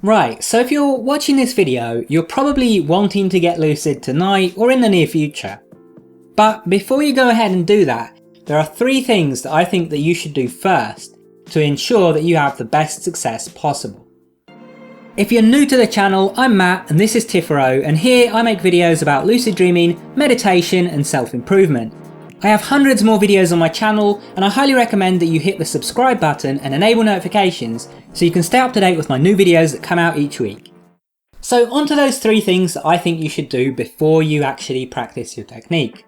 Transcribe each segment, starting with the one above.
Right, so if you're watching this video, you're probably wanting to get lucid tonight or in the near future. But before you go ahead and do that, there are 3 things that I think that you should do first to ensure that you have the best success possible. If you're new to the channel, I'm Matt and this is Tipharot, and here I make videos about lucid dreaming, meditation and self-improvement. I have hundreds more videos on my channel, and I highly recommend that you hit the subscribe button and enable notifications so you can stay up to date with my new videos that come out each week. So onto those 3 things that I think you should do before you actually practice your technique.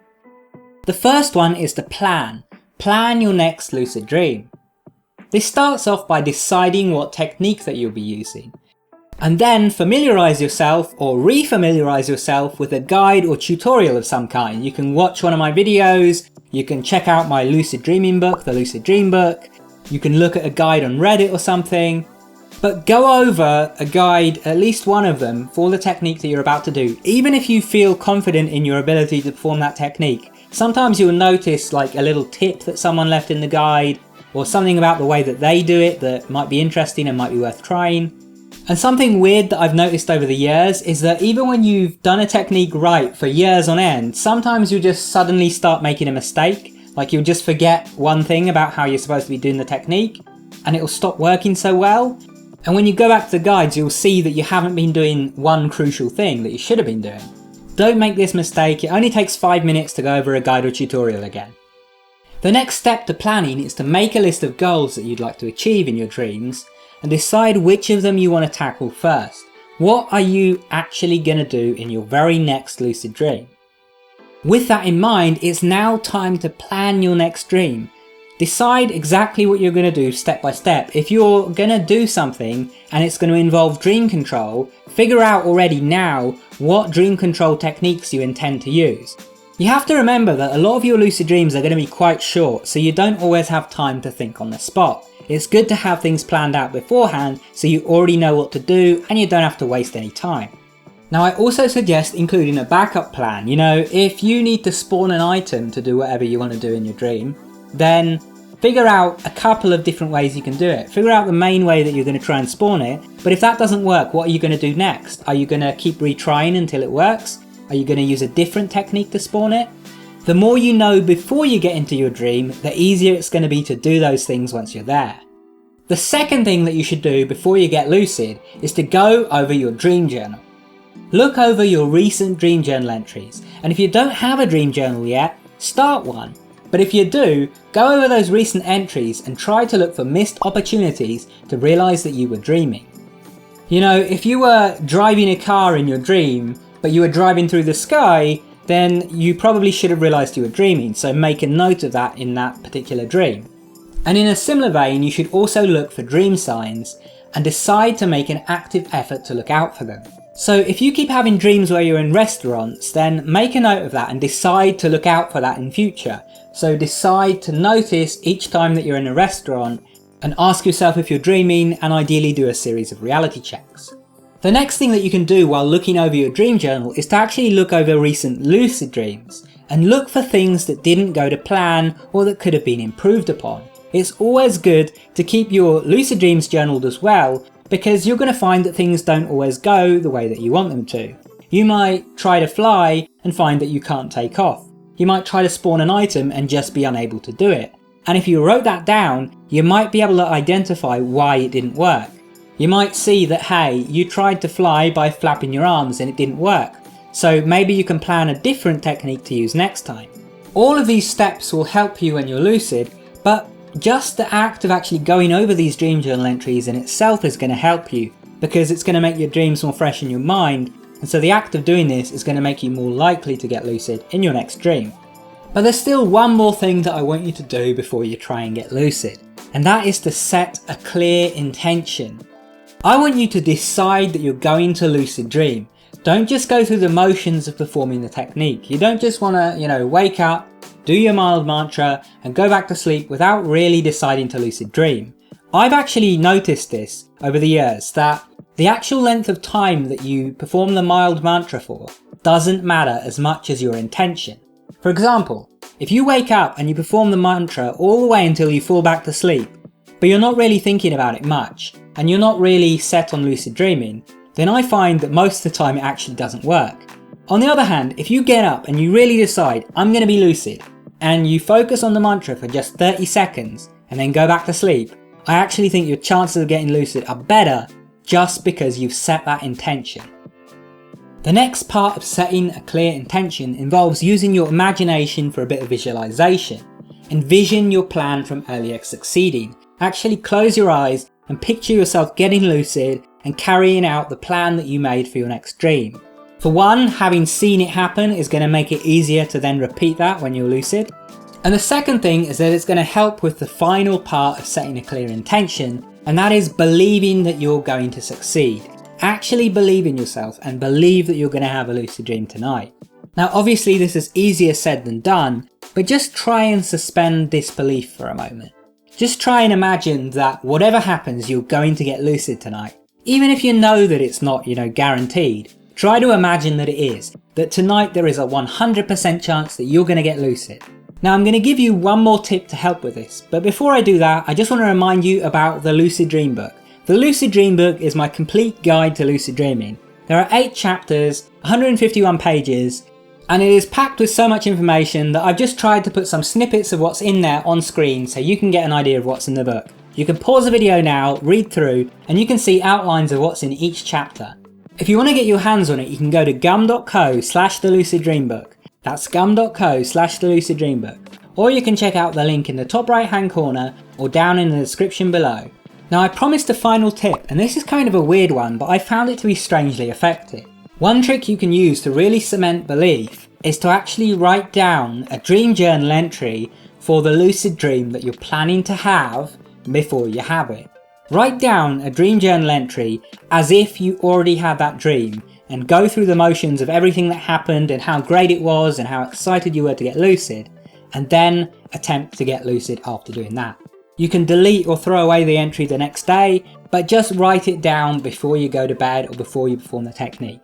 The first one is to plan. Plan your next lucid dream. This starts off by deciding what technique that you'll be using, and then familiarise yourself or re-familiarise yourself with a guide or tutorial of some kind. You can watch one of my videos, you can check out my lucid dreaming book, the Lucid Dream book, you can look at a guide on Reddit or something, but go over a guide, at least one of them, for the technique that you're about to do. Even if you feel confident in your ability to perform that technique, sometimes you'll notice like a little tip that someone left in the guide, or something about the way that they do it that might be interesting and might be worth trying. And something weird that I've noticed over the years is that even when you've done a technique right for years on end, sometimes you'll just suddenly start making a mistake. Like you'll just forget one thing about how you're supposed to be doing the technique and it'll stop working so well. And when you go back to the guides, you'll see that you haven't been doing one crucial thing that you should have been doing. Don't make this mistake. It only takes 5 minutes to go over a guide or tutorial again. The next step to planning is to make a list of goals that you'd like to achieve in your dreams and decide which of them you want to tackle first. What are you actually going to do in your very next lucid dream? With that in mind, it's now time to plan your next dream. Decide exactly what you're going to do step by step. If you're going to do something and it's going to involve dream control, figure out already now what dream control techniques you intend to use. You have to remember that a lot of your lucid dreams are going to be quite short, so you don't always have time to think on the spot. It's good to have things planned out beforehand so you already know what to do and you don't have to waste any time. Now I also suggest including a backup plan. You know, if you need to spawn an item to do whatever you want to do in your dream, then figure out a couple of different ways you can do it. Figure out the main way that you're going to try and spawn it, but if that doesn't work, what are you going to do next? Are you going to keep retrying until it works? Are you going to use a different technique to spawn it? The more you know before you get into your dream, the easier it's going to be to do those things once you're there. The second thing that you should do before you get lucid is to go over your dream journal. Look over your recent dream journal entries, and if you don't have a dream journal yet, start one. But if you do, go over those recent entries and try to look for missed opportunities to realise that you were dreaming. You know, if you were driving a car in your dream, but you were driving through the sky, then you probably should have realised you were dreaming, so make a note of that in that particular dream. And in a similar vein, you should also look for dream signs and decide to make an active effort to look out for them. So if you keep having dreams where you're in restaurants, then make a note of that and decide to look out for that in future. So decide to notice each time that you're in a restaurant and ask yourself if you're dreaming, and ideally do a series of reality checks. The next thing that you can do while looking over your dream journal is to actually look over recent lucid dreams and look for things that didn't go to plan or that could have been improved upon. It's always good to keep your lucid dreams journaled as well, because you're going to find that things don't always go the way that you want them to. You might try to fly and find that you can't take off. You might try to spawn an item and just be unable to do it. And if you wrote that down, you might be able to identify why it didn't work. You might see that, hey, you tried to fly by flapping your arms and it didn't work. So maybe you can plan a different technique to use next time. All of these steps will help you when you're lucid, but just the act of actually going over these dream journal entries in itself is going to help you, because it's going to make your dreams more fresh in your mind, and so the act of doing this is going to make you more likely to get lucid in your next dream. But there's still one more thing that I want you to do before you try and get lucid, and that is to set a clear intention. I want you to decide that you're going to lucid dream. Don't just go through the motions of performing the technique. You don't just want to, wake up, do your mild mantra and go back to sleep without really deciding to lucid dream. I've actually noticed this over the years, that the actual length of time that you perform the mild mantra for doesn't matter as much as your intention. For example, if you wake up and you perform the mantra all the way until you fall back to sleep, but you're not really thinking about it much, and you're not really set on lucid dreaming, then I find that most of the time it actually doesn't work. On the other hand, if you get up and you really decide, I'm going to be lucid, and you focus on the mantra for just 30 seconds and then go back to sleep, I actually think your chances of getting lucid are better just because you've set that intention. The next part of setting a clear intention involves using your imagination for a bit of visualization. Envision your plan from earlier succeeding. Actually close your eyes and picture yourself getting lucid and carrying out the plan that you made for your next dream. For one, having seen it happen is going to make it easier to then repeat that when you're lucid. And the second thing is that it's going to help with the final part of setting a clear intention, and that is believing that you're going to succeed. Actually believe in yourself and believe that you're going to have a lucid dream tonight. Now obviously this is easier said than done, but just try and suspend disbelief for a moment. Just try and imagine that whatever happens you're going to get lucid tonight. Even if you know that it's not, guaranteed, try to imagine that it is. That tonight there is a 100% chance that you're going to get lucid. Now I'm going to give you one more tip to help with this, but before I do that I just want to remind you about the Lucid Dream book. The Lucid Dream book is my complete guide to lucid dreaming. There are 8 chapters, 151 pages, and it is packed with so much information that I've just tried to put some snippets of what's in there on screen so you can get an idea of what's in the book. You can pause the video now, read through, and you can see outlines of what's in each chapter. If you want to get your hands on it, you can go to gum.co/theluciddreambook. That's gum.co/theluciddreambook. Or you can check out the link in the top right hand corner or down in the description below. Now I promised a final tip, and this is kind of a weird one, but I found it to be strangely effective. One trick you can use to really cement belief is to actually write down a dream journal entry for the lucid dream that you're planning to have before you have it. Write down a dream journal entry as if you already had that dream and go through the motions of everything that happened and how great it was and how excited you were to get lucid, and then attempt to get lucid after doing that. You can delete or throw away the entry the next day, but just write it down before you go to bed or before you perform the technique.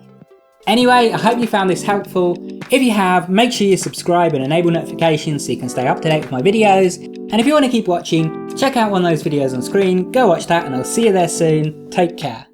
Anyway, I hope you found this helpful. If you have, make sure you subscribe and enable notifications so you can stay up to date with my videos. And if you want to keep watching, check out one of those videos on screen, go watch that, and I'll see you there soon. Take care.